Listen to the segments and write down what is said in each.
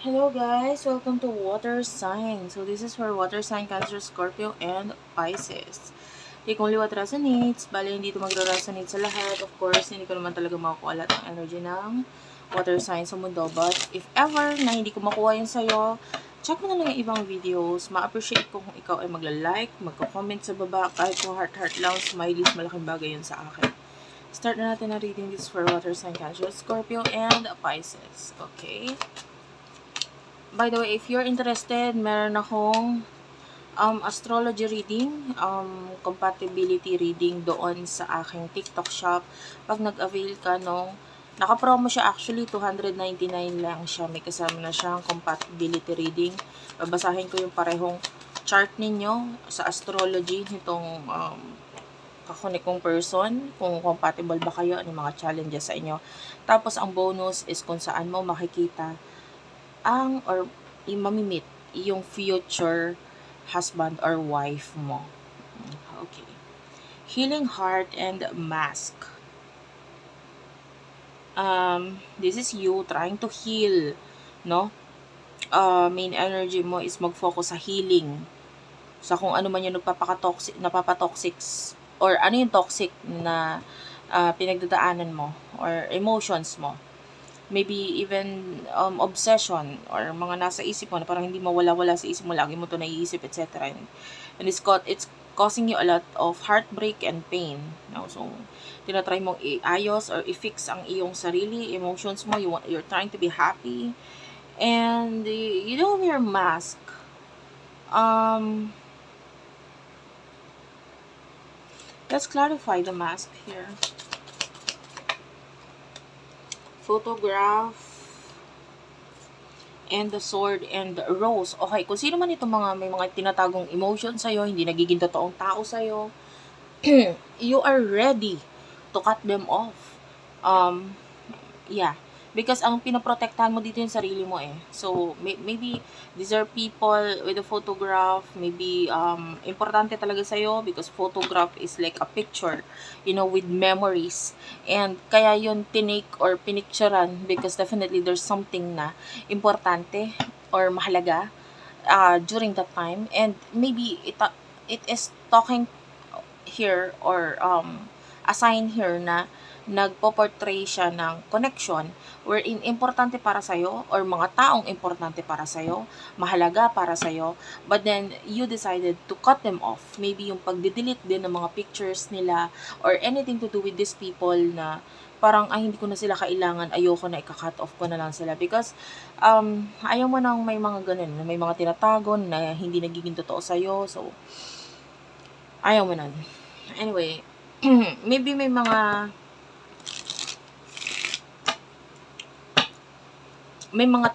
Hello guys, welcome to Water Sign. So this is for Water Sign, Cancer, Scorpio, and Pisces. Di kung liwat resonates, bali hindi ito magre-resonate sa lahat. Of course, hindi ko naman talaga makukuha lahat ng energy ng Water Sign sa mundo. But if ever na hindi ko makuha yun sa'yo, check mo na lang yung ibang videos. Ma-appreciate ko kung ikaw ay magla-like, magko-comment sa baba, kahit kung heart-heart lang, smileys, malaking bagay yun sa akin. Start na natin na reading this for Water Sign, Cancer, Scorpio, and Pisces. Okay? By the way, if you're interested, meron akong astrology reading, compatibility reading doon sa aking TikTok shop. Pag nag-avail ka naka-promo siya actually, 299 lang siya. May kasama na siyang compatibility reading. Babasahin ko yung parehong chart ninyo sa astrology nitong kakunikong person, kung compatible ba kayo, ano mga challenges sa inyo. Tapos, ang bonus is kung saan mo makikita or mamimit yung future husband or wife mo. Okay. Healing heart and mask. This is you trying to heal, no? Main energy mo is mag-focus sa healing. Sa kung ano man yung napapatoxic, or ano yung toxic na pinagdadaanan mo, or emotions mo. Maybe even obsession or mga nasa isip mo na parang hindi mawala-wala sa isip mo, lagi mo to naiisip, etc. And it's causing you a lot of heartbreak and pain. No? So, tinatry mong iayos or i-fix ang iyong sarili, emotions mo, you're trying to be happy. And you don't wear mask. Let's clarify the mask here. Photograph, and the sword, and the rose. Okay, kung sino man itong may mga tinatagong emotion sa'yo, hindi nagiging totoong tao sa'yo, you are ready to cut them off. Yeah. Because ang pinoprotektahan mo dito yung sarili mo eh. So, maybe these are people with a photograph. Maybe, importante talaga sa'yo because photograph is like a picture, with memories. And kaya yun tinake or pinicturean because definitely there's something na importante or mahalaga during that time. And maybe it is talking here or a sign here na nagpo-portray siya ng connection wherein importante para sa'yo or mga taong importante para sa'yo, mahalaga para sa'yo, but then you decided to cut them off. Maybe yung pagde-delete din ng mga pictures nila or anything to do with these people na parang hindi ko na sila kailangan, ayoko na, ika-cut off ko na lang sila because ayaw mo nang may mga ganun, may mga tinatago na hindi nagiging totoo sa'yo, so ayaw mo nun. Anyway, maybe may mga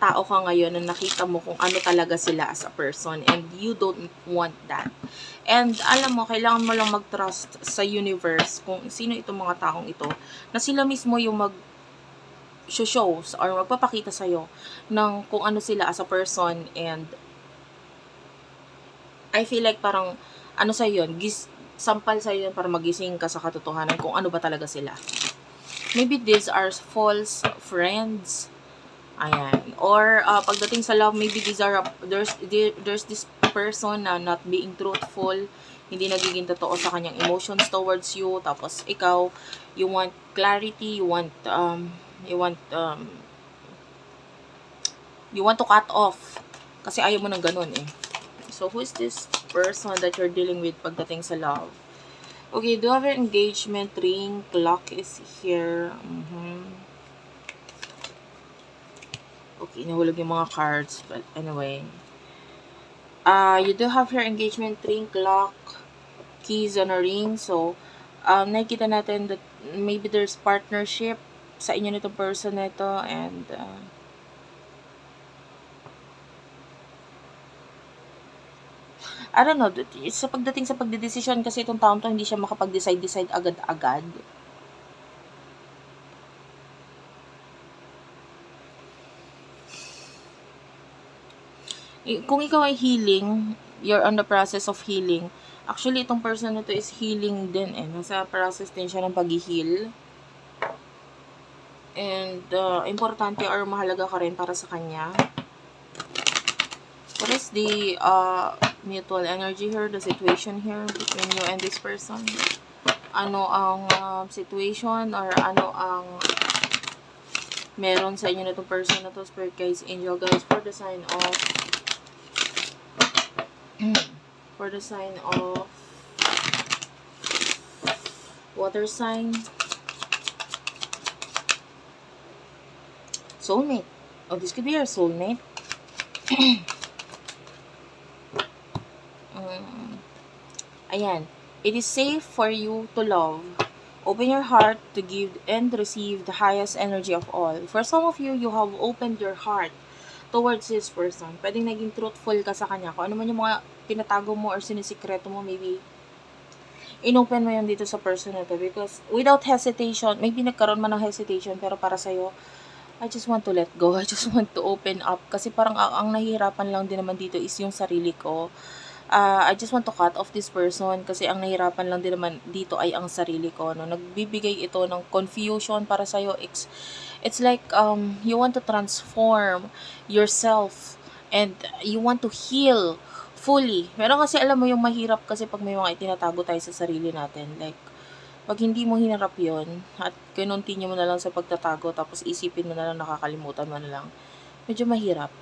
tao ka ngayon na nakita mo kung ano talaga sila as a person and you don't want that. And alam mo, kailangan mo lang mag-trust sa universe kung sino itong mga taong ito na sila mismo yung mag-shows or magpapakita sa'yo ng kung ano sila as a person. And I feel like parang ano sa'yo yun, sampal sa'yo yun para magising ka sa katotohanan kung ano ba talaga sila. Maybe these are false friends. Ayan. Or, pagdating sa love, maybe there's this person na not being truthful, hindi nagiging totoo sa kanyang emotions towards you, tapos ikaw, you want clarity, you want to cut off, kasi ayaw mo ng ganun eh. So, who is this person that you're dealing with pagdating sa love? Okay, do you have an engagement ring? Clock is here. Okay, nahulog yung mga cards. But anyway. You do have your engagement ring, clock, keys on a ring. So, nakikita natin that maybe there's partnership sa inyo nitong person na ito. And, I don't know. Sa pagdating sa pagdedesisyon kasi itong taon to, hindi siya makapag-decide agad-agad. Kung ikaw ay healing, you're on the process of healing. Actually, itong person na to is healing din eh. Nasa process din siya ng pag-heal. And, importante or mahalaga ka rin para sa kanya. what is the mutual energy here, the situation here between you and this person? Ano ang situation or ano ang meron sa inyo na itong person na to, spirit guides, angel guys, for the sign of water sign, soulmate. Oh, this could be your soulmate. Ayan. It is safe for you to love. Open your heart to give and receive the highest energy of all. For some of you, you have opened your heart towards this person. Pwedeng naging truthful ka sa kanya. Kung ano man yung mga tinatago mo or sinisikreto mo, maybe inopen mo yun dito sa person na to. Because without hesitation, maybe nagkaroon man ng hesitation, pero para sa'yo, I just want to let go. I just want to open up. Kasi parang ang nahihirapan lang din naman dito is yung sarili ko. I just want to cut off this person kasi ang nahirapan lang din naman dito ay ang sarili ko. No? Nagbibigay ito ng confusion para sa'yo. It's like you want to transform yourself and you want to heal fully. Pero kasi alam mo yung mahirap kasi pag may mga itinatago tayo sa sarili natin. Like, pag hindi mo hinarap yon at kinontinue mo na lang sa pagtatago tapos isipin mo na lang, nakakalimutan mo na lang, medyo mahirap.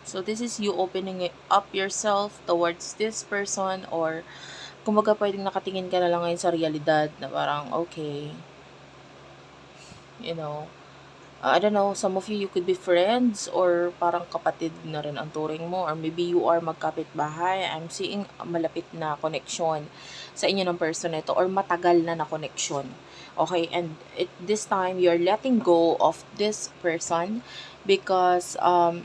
So, this is you opening up yourself towards this person or kumbaga pwedeng nakatingin ka na lang ngayon sa realidad na parang, okay, you know, I don't know, some of you could be friends or parang kapatid na rin ang turing mo or maybe you are magkapit-bahay. I'm seeing malapit na connection sa inyo ng person na ito or matagal na connection. Okay, and this time, you're letting go of this person because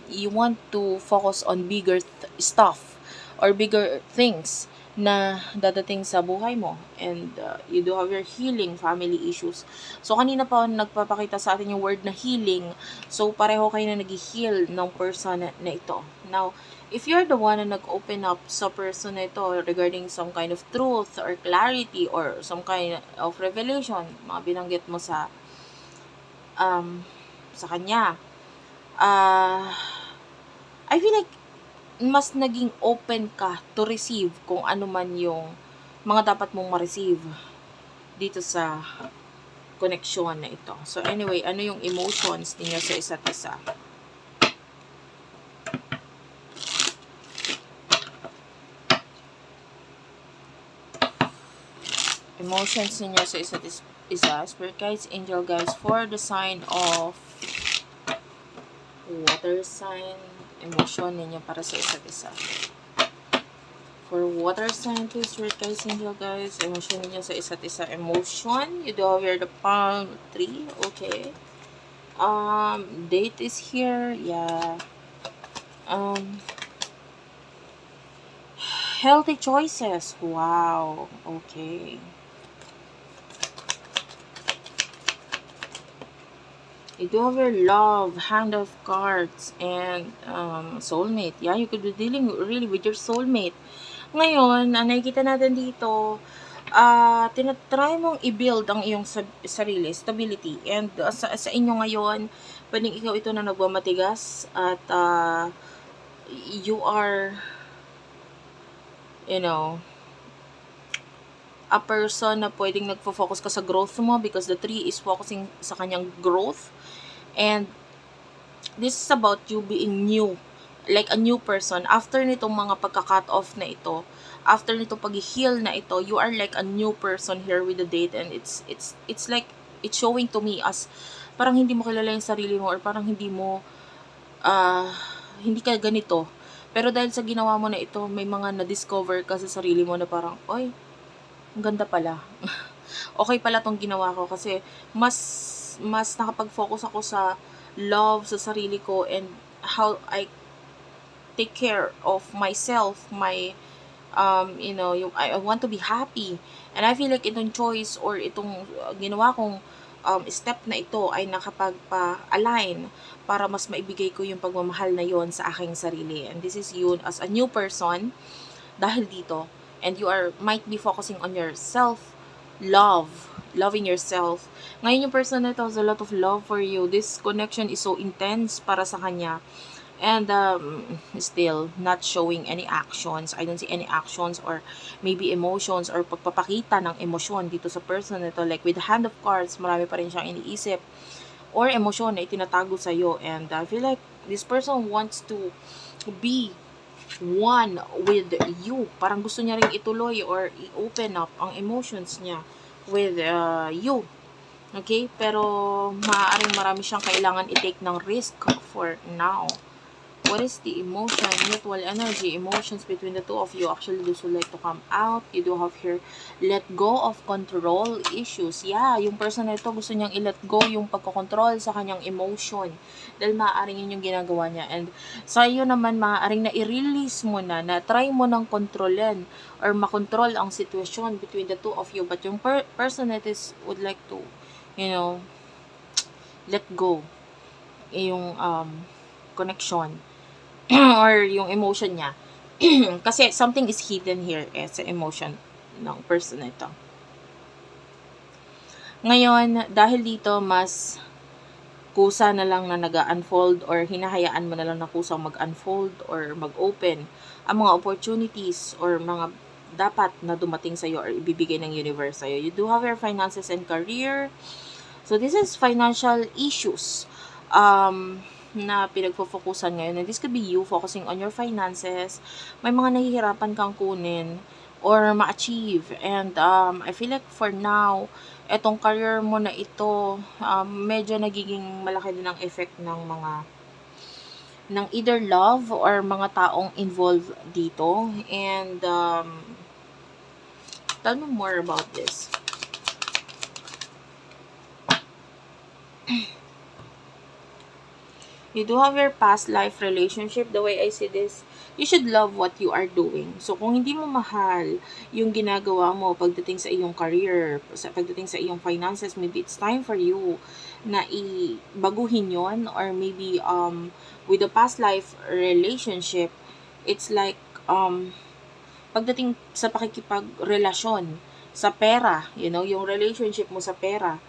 you want to focus on bigger stuff or bigger things na dadating sa buhay mo. And you do have your healing family issues. So, kanina pa nagpapakita sa atin yung word na healing. So, pareho kayo na nag-heal ng person na ito. Now, if you're the one na nag-open up sa person na ito regarding some kind of truth or clarity or some kind of revelation, mga binanggit mo sa kanya, I feel like mas naging open ka to receive kung ano man yung mga dapat mong ma-receive dito sa connection na ito. So anyway, ano yung emotions niyo sa isa't isa? Emotions niyo sa isa't isa, spirit guides, angel guides, for the sign of water sign, emotion ninyo para sa isa't isa. For water sign, please, spirit guides, angel guides, emotion ninyo sa isa't isa. Emotion, you do have here the palm tree, okay. Date is here, yeah. Healthy choices, wow, okay. You do have your love, hand of cards, and soulmate. Yeah, you could be dealing really with your soulmate. Ngayon, nakikita natin dito, tinatry mong i-build ang iyong sarili, stability. And sa inyo ngayon, pwedeng ikaw ito na nagmamatigas at you are, you know, a person na pwedeng nagfo-focus ka sa growth mo because the tree is focusing sa kanyang growth. And this is about you being new, like a new person. After nitong mga pagka-cut off na ito, after nitong pag-heal na ito, you are like a new person here with the date. And it's like, it's showing to me as parang hindi mo kilala yung sarili mo or parang hindi mo, hindi ka ganito. Pero dahil sa ginawa mo na ito, may mga na-discover ka sa sarili mo na parang, oy, ang ganda pala. Okay pala tong ginawa ko kasi mas nakapag-focus ako sa love sa sarili ko and how I take care of myself, my you know, I want to be happy. And I feel like itong choice or itong ginawa kong step na ito ay nakapag-align para mas maibigay ko yung pagmamahal na yon sa aking sarili. And this is you as a new person dahil dito. And you might be focusing on your self-love, loving yourself. Ngayon yung person na ito has a lot of love for you. This connection is so intense para sa kanya. And still not showing any actions. I don't see any actions or maybe emotions or pagpapakita ng emosyon dito sa person nito. Like with the hand of cards, marami pa rin siyang iniisip or emosyon na itinatago sa'yo. And I feel like this person wants to be one with you. Parang gusto niya rin ituloy or i-open up ang emotions niya with you. Okay? Pero maaaring marami siyang kailangan i-take ng risk for now. What is the emotion, mutual energy, emotions between the two of you? Actually, those would like to come out. You do have here, let go of control issues. Yeah, yung person na ito, gusto niyang i-let go yung pagkocontrol sa kanyang emotion. Dahil maaaring yun yung ginagawa niya. And sa iyo naman, maaaring na i-release mo na try mo nang kontrolin or makontrol ang situation between the two of you. But yung person that is would like to, let go yung connection or yung emotion niya. Kasi something is hidden here sa emotion ng person na ito. Ngayon, dahil dito, mas kusa na lang na nag-unfold or hinahayaan mo na lang na kusang mag-unfold or mag-open ang mga opportunities or mga dapat na dumating sa'yo or ibibigay ng universe sa'yo. You do have your finances and career. So, this is financial issues. Na pinagpo-focusan ngayon. And this could be you focusing on your finances. May mga nahihirapan kang kunin or ma-achieve. And I feel like for now, etong career mo na ito, medyo nagiging malaki din ang effect ng either love or mga taong involved dito. And tell me more about this. You do have your past life relationship. The way I see this, you should love what you are doing. So, kung hindi mo mahal yung ginagawa mo pagdating sa iyong career, pagdating sa iyong finances, maybe it's time for you na ibaguhin yon. Or maybe with the past life relationship, it's like pagdating sa pakikipagrelasyon sa pera, yung relationship mo sa pera,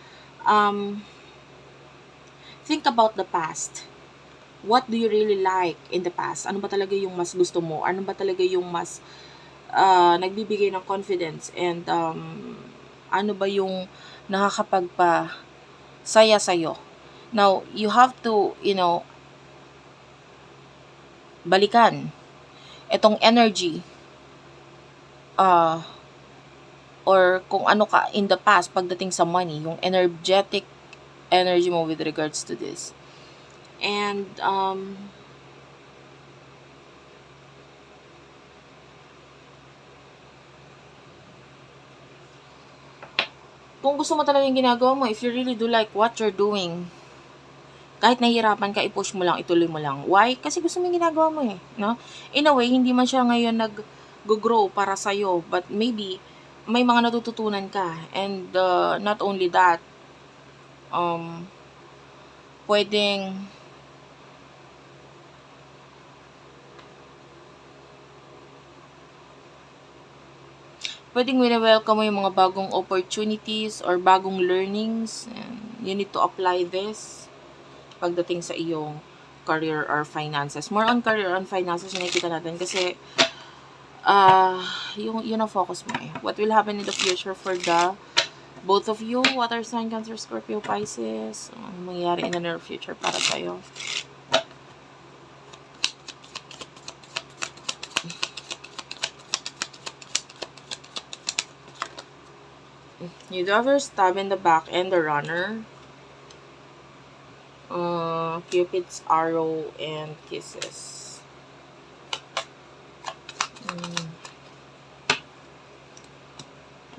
think about the past. What do you really like in the past? Ano ba talaga yung mas gusto mo? Ano ba talaga yung mas nagbibigay ng confidence? And ano ba yung nakakapagpa-saya sa'yo? Now, you have to, balikan itong energy or kung ano ka in the past pagdating sa money, yung energetic energy mo with regards to this. And kung gusto mo talaga yung ginagawa mo, if you really do like what you're doing, kahit nahihirapan ka, i-push mo lang, ituloy mo lang. Why? Kasi gusto mo yung ginagawa mo no? In a way, hindi man siya ngayon nag-grow para sa'yo, but maybe may mga natututunan ka. And not only that, pwedeng wini-welcome mo yung mga bagong opportunities or bagong learnings. And you need to apply this pagdating sa iyong career or finances. More on career and finances yung nakikita natin kasi yun ang focus mo What will happen in the future for the both of you? Water sign, Cancer, Scorpio, Pisces. Ano mangyayari in the near future para sa'yo? You do have your stab in the back and the runner. Cupid's arrow and kisses.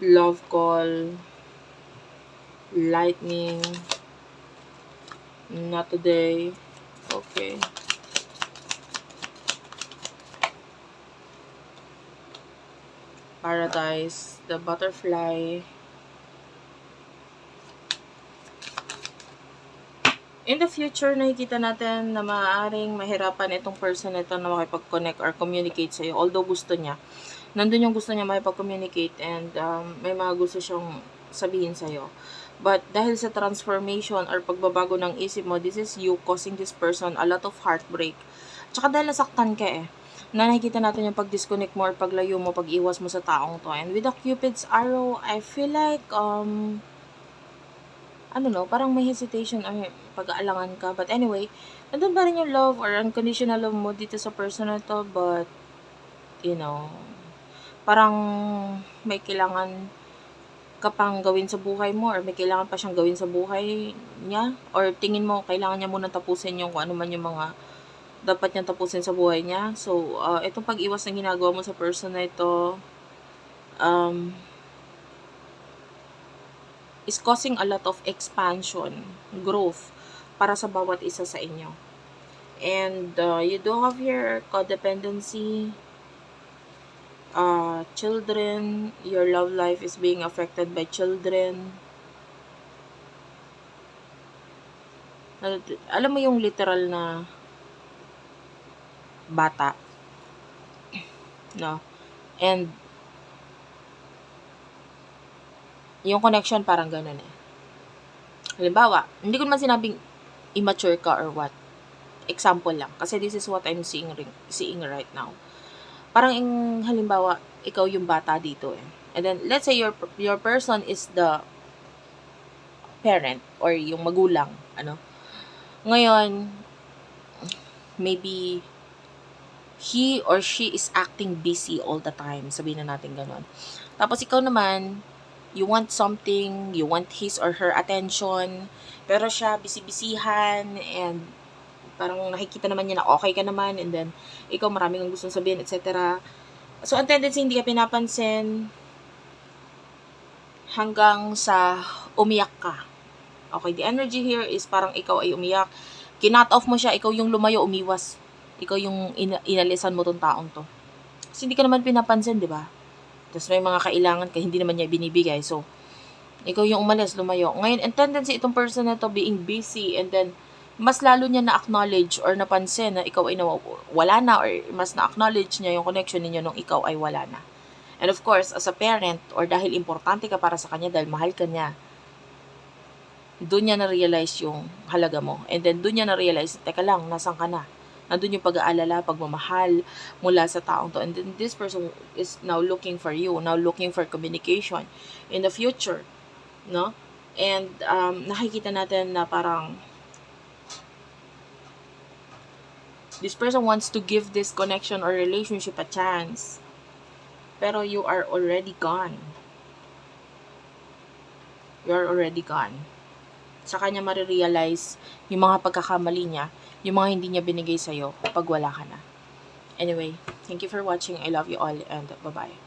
Love call. Lightning. Not today. Okay. Paradise. The butterfly. In the future, nakikita natin na maaaring mahirapan itong person nito na makipag-connect or communicate sa'yo. Although gusto niya. Nandun yung gusto niya makipag-communicate and may mga gusto siyang sabihin sa'yo. But dahil sa transformation or pagbabago ng isip mo, this is you causing this person a lot of heartbreak. Tsaka dahil nasaktan ka na nakikita natin yung pag-disconnect mo or paglayo mo, pag-iwas mo sa taong to. And with the Cupid's arrow, I feel like, parang may hesitation or pag-aalangan ka. But anyway, nandun pa rin yung love or unconditional love mo dito sa person na to. But, parang may kailangan ka pang gawin sa buhay mo or may kailangan pa siyang gawin sa buhay niya or tingin mo kailangan niya muna tapusin yung kung ano man yung mga dapat niyang tapusin sa buhay niya. So, itong pag-iwas na ginagawa mo sa person na ito is causing a lot of expansion, growth para sa bawat isa sa inyo. And you do have here codependency, children, your love life is being affected by children. Alam mo yung literal na bata, no? And yung connection parang ganun Halimbawa, hindi ko naman sinabing immature ka or what. Example lang. Kasi this is what I'm seeing right now. Parang halimbawa, ikaw yung bata dito And then, let's say your person is the parent or yung magulang, Ngayon, maybe he or she is acting busy all the time. Sabihin na natin ganun. Tapos ikaw naman, you want something, you want his or her attention, pero siya busy-busyhan and parang nakikita naman niya na okay ka naman and then ikaw maraming ang gustong sabihin, etc. So, ang tendency hindi ka pinapansin hanggang sa umiyak ka. Okay, the energy here is parang ikaw ay umiyak. Kinut off mo siya, ikaw yung lumayo, umiwas. Ikaw yung inalisan mo tong taong to. Kasi hindi ka naman pinapansin, di ba? Tapos may mga kailangan ka, hindi naman niya binibigay. So, ikaw yung umalis, lumayo. Ngayon, ang tendency itong person na to being busy and then mas lalo niya na-acknowledge or napansin na ikaw ay wala na or mas na-acknowledge niya yung connection ninyo nung ikaw ay wala na. And of course, as a parent or dahil importante ka para sa kanya, dahil mahal ka niya, doon niya na-realize yung halaga mo. And then, doon niya na-realize, teka lang, nasan ka na? Nandun yung pag-aalala, pagmamahal mula sa taong to. And then, this person is now looking for you, now looking for communication in the future. No? And, nakikita natin na parang this person wants to give this connection or relationship a chance. Pero you are already gone. You are already gone. Sa kanya marirealize yung mga pagkakamali niya, yung mga hindi niya binigay sa'yo pag wala ka na. Anyway, thank you for watching. I love you all and bye-bye.